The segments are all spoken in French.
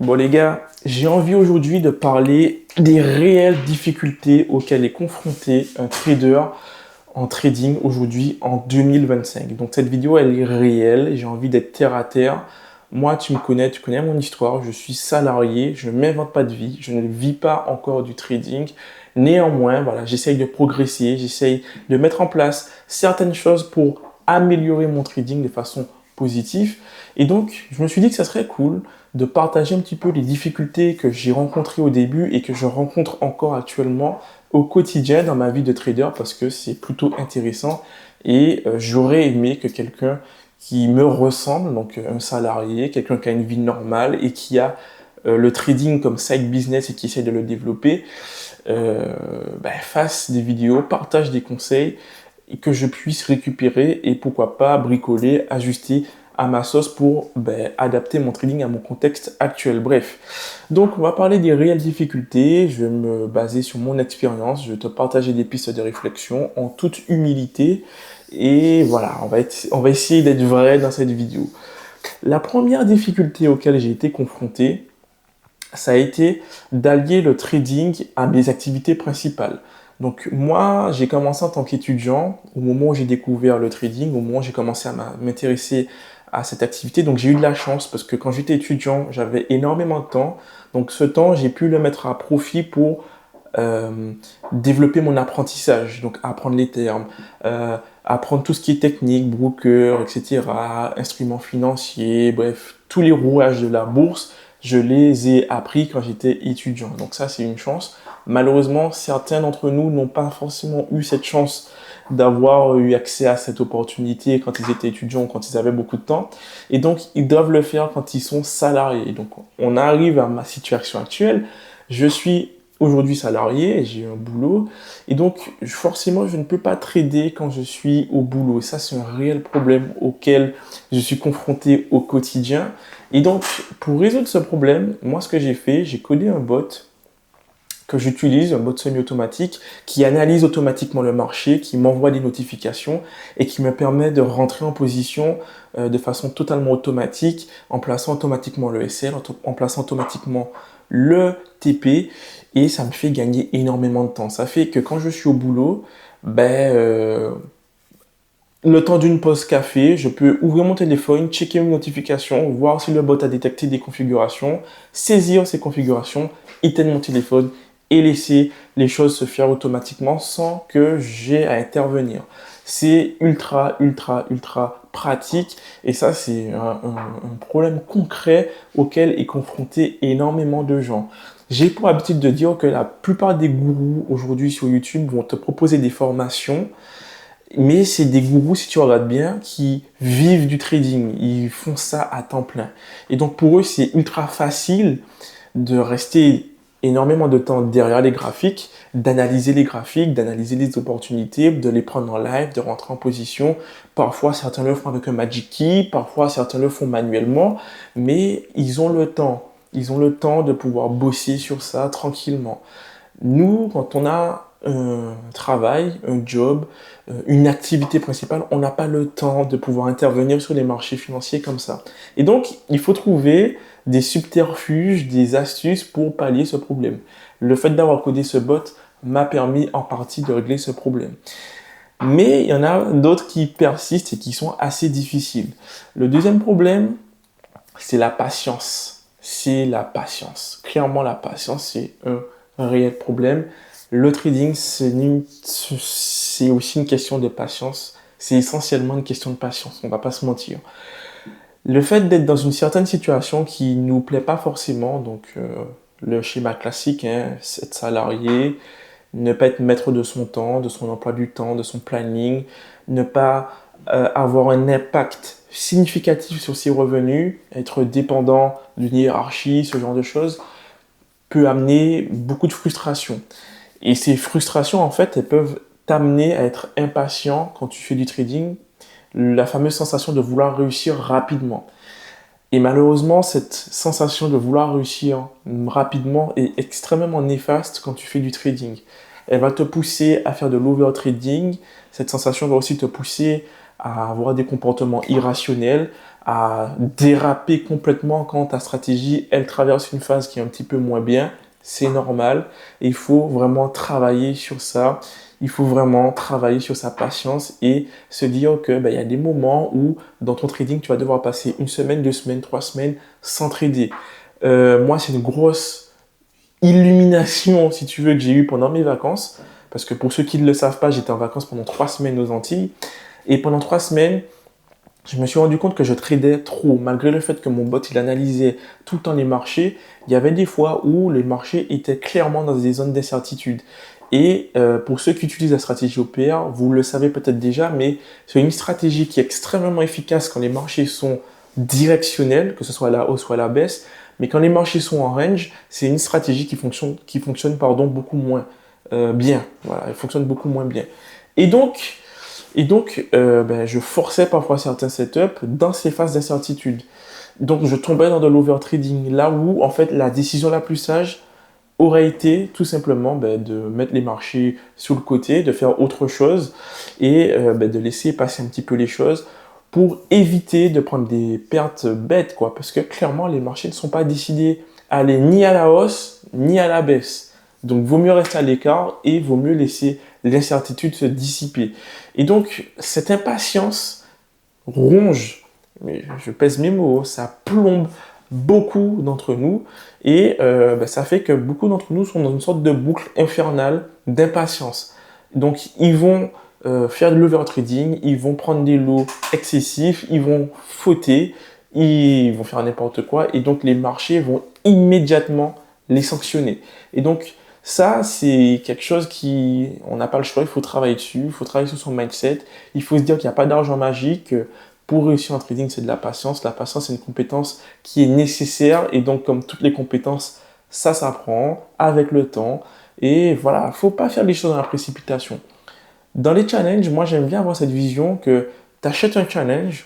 Bon les gars, j'ai envie aujourd'hui de parler des réelles difficultés auxquelles est confronté un trader en trading aujourd'hui en 2025. Donc cette vidéo elle est réelle, j'ai envie d'être terre à terre. Moi tu me connais, tu connais mon histoire, je suis salarié, je ne m'invente pas de vie, je ne vis pas encore du trading. Néanmoins, voilà, j'essaye de progresser, j'essaye de mettre en place certaines choses pour améliorer mon trading de façon positive. Et donc, je me suis dit que ça serait cool de partager un petit peu les difficultés que j'ai rencontrées au début et que je rencontre encore actuellement au quotidien dans ma vie de trader parce que c'est plutôt intéressant et j'aurais aimé que quelqu'un qui me ressemble, donc un salarié, quelqu'un qui a une vie normale et qui a le trading comme side business et qui essaie de le développer, fasse des vidéos, partage des conseils et que je puisse récupérer et pourquoi pas bricoler, ajuster à ma sauce pour adapter mon trading à mon contexte actuel. Bref, donc on va parler des réelles difficultés, je vais me baser sur mon expérience, je vais te partager des pistes de réflexion en toute humilité et voilà, on va essayer d'être vrai dans cette vidéo. La première difficulté auquel j'ai été confronté, ça a été d'allier le trading à mes activités principales. Donc moi, j'ai commencé en tant qu'étudiant au moment où j'ai découvert le trading, au moment où j'ai commencé à m'intéresser à cette activité. Donc j'ai eu de la chance parce que quand j'étais étudiant, j'avais énormément de temps. Donc ce temps, j'ai pu le mettre à profit pour développer mon apprentissage, donc apprendre les termes, apprendre tout ce qui est technique, broker, etc., instruments financiers, bref, tous les rouages de la bourse, je les ai appris quand j'étais étudiant. Donc ça, c'est une chance. Malheureusement, certains d'entre nous n'ont pas forcément eu cette chance d'avoir eu accès à cette opportunité quand ils étaient étudiants ou quand ils avaient beaucoup de temps. Et donc, ils doivent le faire quand ils sont salariés. Donc, on arrive à ma situation actuelle. Je suis aujourd'hui salarié, j'ai un boulot. Et donc, forcément, je ne peux pas trader quand je suis au boulot. Et ça, c'est un réel problème auquel je suis confronté au quotidien. Et donc, pour résoudre ce problème, moi, ce que j'ai fait, j'ai codé un bot que j'utilise, un bot semi-automatique, qui analyse automatiquement le marché, qui m'envoie des notifications et qui me permet de rentrer en position de façon totalement automatique, en plaçant automatiquement le SL, en plaçant automatiquement le TP, et ça me fait gagner énormément de temps. Ça fait que quand je suis au boulot, le temps d'une pause café, je peux ouvrir mon téléphone, checker mes notifications, voir si le bot a détecté des configurations, saisir ces configurations, éteindre mon téléphone et laisser les choses se faire automatiquement sans que j'ai à intervenir. C'est ultra pratique et ça, c'est un problème concret auquel est confronté énormément de gens. J'ai pour habitude de dire que la plupart des gourous aujourd'hui sur YouTube vont te proposer des formations, mais c'est des gourous, si tu regardes bien, qui vivent du trading. Ils font ça à temps plein. Et donc pour eux, c'est ultra facile de rester énormément de temps derrière les graphiques, d'analyser les graphiques, d'analyser les opportunités, de les prendre en live, de rentrer en position. Parfois, certains le font avec un Magic Key, parfois, certains le font manuellement, mais ils ont le temps. Ils ont le temps de pouvoir bosser sur ça tranquillement. Nous, quand on a un travail, un job, une activité principale, on n'a pas le temps de pouvoir intervenir sur les marchés financiers comme ça. Et donc, il faut trouver des subterfuges, des astuces pour pallier ce problème. Le fait d'avoir codé ce bot m'a permis en partie de régler ce problème. Mais il y en a d'autres qui persistent et qui sont assez difficiles. Le deuxième problème, c'est la patience. C'est la patience. Clairement, la patience, c'est un réel problème. Le trading, c'est aussi une question de patience. C'est essentiellement une question de patience, on ne va pas se mentir. Le fait d'être dans une certaine situation qui ne nous plaît pas forcément, donc le schéma classique, hein, être salarié, ne pas être maître de son temps, de son emploi du temps, de son planning, ne pas avoir un impact significatif sur ses revenus, être dépendant d'une hiérarchie, ce genre de choses, peut amener beaucoup de frustration. Et ces frustrations, en fait, elles peuvent t'amener à être impatient quand tu fais du trading, la fameuse sensation de vouloir réussir rapidement. Et malheureusement, cette sensation de vouloir réussir rapidement est extrêmement néfaste quand tu fais du trading. Elle va te pousser à faire de l'overtrading. Cette sensation va aussi te pousser à avoir des comportements irrationnels, à déraper complètement quand ta stratégie, elle traverse une phase qui est un petit peu moins bien. C'est normal. Et il faut vraiment travailler sur ça. Il faut vraiment travailler sur sa patience et se dire que il y a des moments où dans ton trading, tu vas devoir passer une semaine, 2 semaines, 3 semaines sans trader. Moi, c'est une grosse illumination, si tu veux, que j'ai eue pendant mes vacances. Parce que pour ceux qui ne le savent pas, j'étais en vacances pendant 3 semaines aux Antilles. Et pendant 3 semaines, je me suis rendu compte que je tradais trop. Malgré le fait que mon bot il analysait tout le temps les marchés, il y avait des fois où les marchés étaient clairement dans des zones d'incertitude. Et pour ceux qui utilisent la stratégie OPR, vous le savez peut-être déjà, mais c'est une stratégie qui est extrêmement efficace quand les marchés sont directionnels, que ce soit à la hausse ou à la baisse. Mais quand les marchés sont en range, c'est une stratégie qui fonctionne beaucoup moins bien. Voilà, elle fonctionne beaucoup moins bien. Et donc, je forçais parfois certains setups dans ces phases d'incertitude. Donc, je tombais dans de l'overtrading, là où, en fait, la décision la plus sage aurait été tout simplement de mettre les marchés sur le côté, de faire autre chose et de laisser passer un petit peu les choses pour éviter de prendre des pertes bêtes, quoi. Parce que clairement, les marchés ne sont pas décidés à aller ni à la hausse ni à la baisse. Donc, vaut mieux rester à l'écart et vaut mieux laisser l'incertitude se dissiper. Et donc, cette impatience ronge, mais je pèse mes mots, ça plombe beaucoup d'entre nous et ça fait que beaucoup d'entre nous sont dans une sorte de boucle infernale d'impatience. Donc, ils vont faire de l'overtrading, ils vont prendre des lots excessifs, ils vont fauter, ils vont faire n'importe quoi et donc les marchés vont immédiatement les sanctionner. Et donc, ça, c'est quelque chose on n'a pas le choix, il faut travailler dessus, il faut travailler sur son mindset, il faut se dire qu'il n'y a pas d'argent magique. Pour réussir en trading, c'est de la patience. La patience, c'est une compétence qui est nécessaire et donc, comme toutes les compétences, ça s'apprend avec le temps. Et voilà, il ne faut pas faire les choses dans la précipitation. Dans les challenges, moi, j'aime bien avoir cette vision que tu achètes un challenge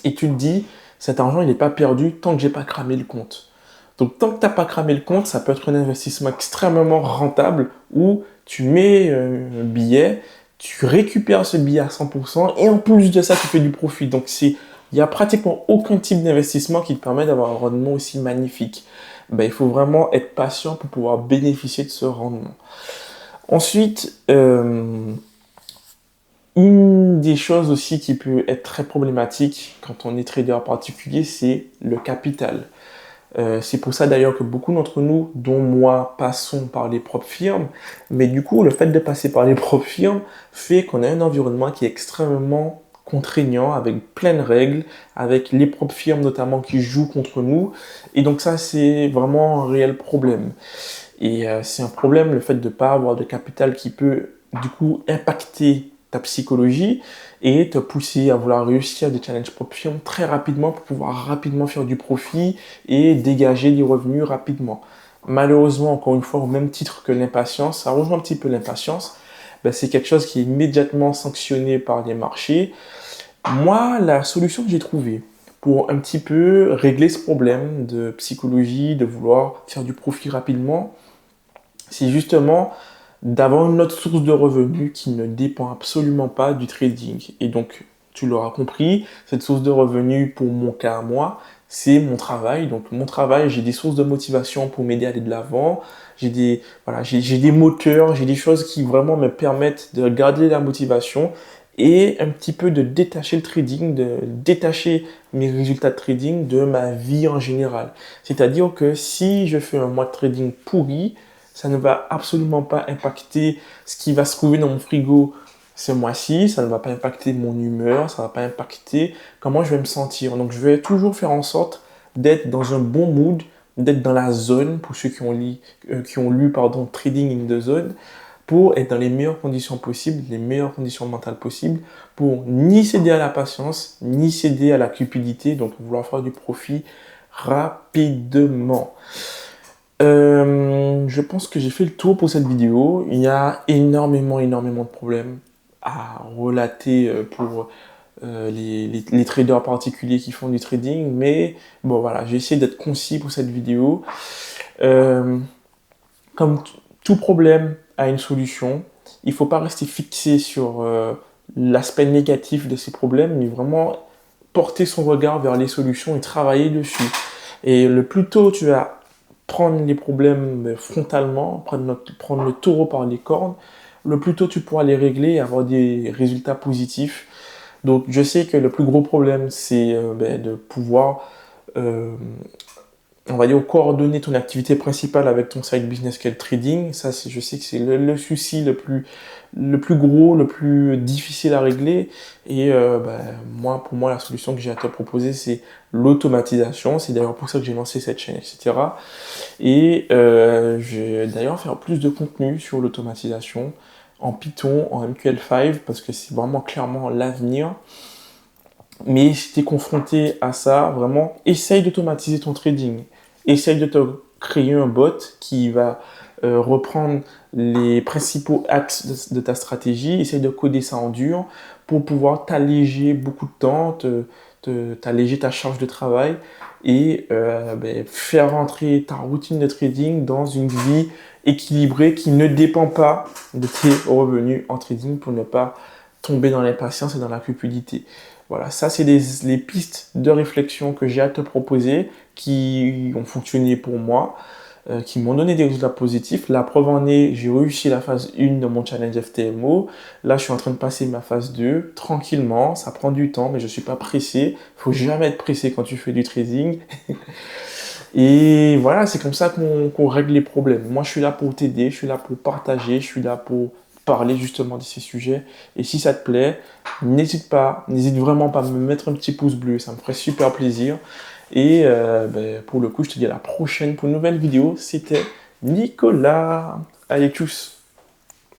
et tu te dis, cet argent, il n'est pas perdu tant que j'ai pas cramé le compte. Donc, tant que tu n'as pas cramé le compte, ça peut être un investissement extrêmement rentable où tu mets un billet, tu récupères ce billet à 100% et en plus de ça, tu fais du profit. Donc, il n'y a pratiquement aucun type d'investissement qui te permet d'avoir un rendement aussi magnifique. Il faut vraiment être patient pour pouvoir bénéficier de ce rendement. Ensuite, une des choses aussi qui peut être très problématique quand on est trader particulier, c'est le capital. C'est pour ça d'ailleurs que beaucoup d'entre nous, dont moi, passons par les propres firmes. Mais du coup, le fait de passer par les propres firmes fait qu'on a un environnement qui est extrêmement contraignant, avec plein de règles, avec les propres firmes notamment qui jouent contre nous. Et donc ça, c'est vraiment un réel problème. Et c'est un problème, le fait de ne pas avoir de capital qui peut du coup impacter ta psychologie et te pousser à vouloir réussir des challenges propres firmes très rapidement pour pouvoir rapidement faire du profit et dégager des revenus rapidement. Malheureusement, encore une fois, au même titre que l'impatience, ça rejoint un petit peu l'impatience, c'est quelque chose qui est immédiatement sanctionné par les marchés. Moi, la solution que j'ai trouvée pour un petit peu régler ce problème de psychologie, de vouloir faire du profit rapidement, c'est justement d'avoir une autre source de revenus qui ne dépend absolument pas du trading. Et donc, tu l'auras compris, cette source de revenus, pour mon cas à moi, c'est mon travail. Donc, mon travail, j'ai des sources de motivation pour m'aider à aller de l'avant. J'ai des moteurs, j'ai des choses qui vraiment me permettent de garder la motivation et un petit peu de détacher le trading, de détacher mes résultats de trading de ma vie en général. C'est-à-dire que si je fais un mois de trading pourri, ça ne va absolument pas impacter ce qui va se trouver dans mon frigo ce mois-ci, ça ne va pas impacter mon humeur, ça ne va pas impacter comment je vais me sentir. Donc je vais toujours faire en sorte d'être dans un bon mood, d'être dans la zone, pour ceux qui ont lu Trading in the Zone, pour être dans les meilleures conditions possibles, les meilleures conditions mentales possibles, pour ni céder à la patience, ni céder à la cupidité, donc vouloir faire du profit rapidement. Je pense que j'ai fait le tour pour cette vidéo. Il y a énormément de problèmes à relater pour les traders particuliers qui font du trading. Mais bon, voilà, j'ai essayé d'être concis pour cette vidéo. Euh, Comme tout problème a une solution, il ne faut pas rester fixé sur l'aspect négatif de ces problèmes, mais vraiment porter son regard vers les solutions et travailler dessus. Et le plus tôt tu vas prendre les problèmes frontalement, prendre le taureau par les cornes, le plus tôt tu pourras les régler et avoir des résultats positifs. Donc je sais que le plus gros problème, c'est de pouvoir, on va dire, coordonner ton activité principale avec ton side business qu'est le trading. Ça, je sais que c'est le souci le plus gros, le plus difficile à régler. Et pour moi, la solution que j'ai à te proposer, c'est l'automatisation. C'est d'ailleurs pour ça que j'ai lancé cette chaîne, etc. Et je vais d'ailleurs faire plus de contenu sur l'automatisation en Python, en MQL5, parce que c'est vraiment clairement l'avenir. Mais si tu es confronté à ça, vraiment, essaye d'automatiser ton trading. Essaye de te créer un bot qui va reprendre les principaux axes de ta stratégie. Essaye de coder ça en dur pour pouvoir t'alléger beaucoup de temps, t'alléger ta charge de travail et faire rentrer ta routine de trading dans une vie équilibrée qui ne dépend pas de tes revenus en trading pour ne pas tomber dans l'impatience et dans la cupidité. Voilà, ça c'est les pistes de réflexion que j'ai à te proposer qui ont fonctionné pour moi, qui m'ont donné des résultats positifs. La preuve en est, j'ai réussi la phase 1 de mon challenge FTMO. Là, je suis en train de passer ma phase 2 tranquillement. Ça prend du temps, mais je ne suis pas pressé. Il faut jamais être pressé quand tu fais du trading. Et voilà, c'est comme ça qu'on règle les problèmes. Moi, je suis là pour t'aider, je suis là pour partager, je suis là pour parler justement de ces sujets. Et si ça te plaît, n'hésite vraiment pas à me mettre un petit pouce bleu, ça me ferait super plaisir. Et pour le coup, je te dis à la prochaine pour une nouvelle vidéo. C'était Nicolas. Allez, tchuss!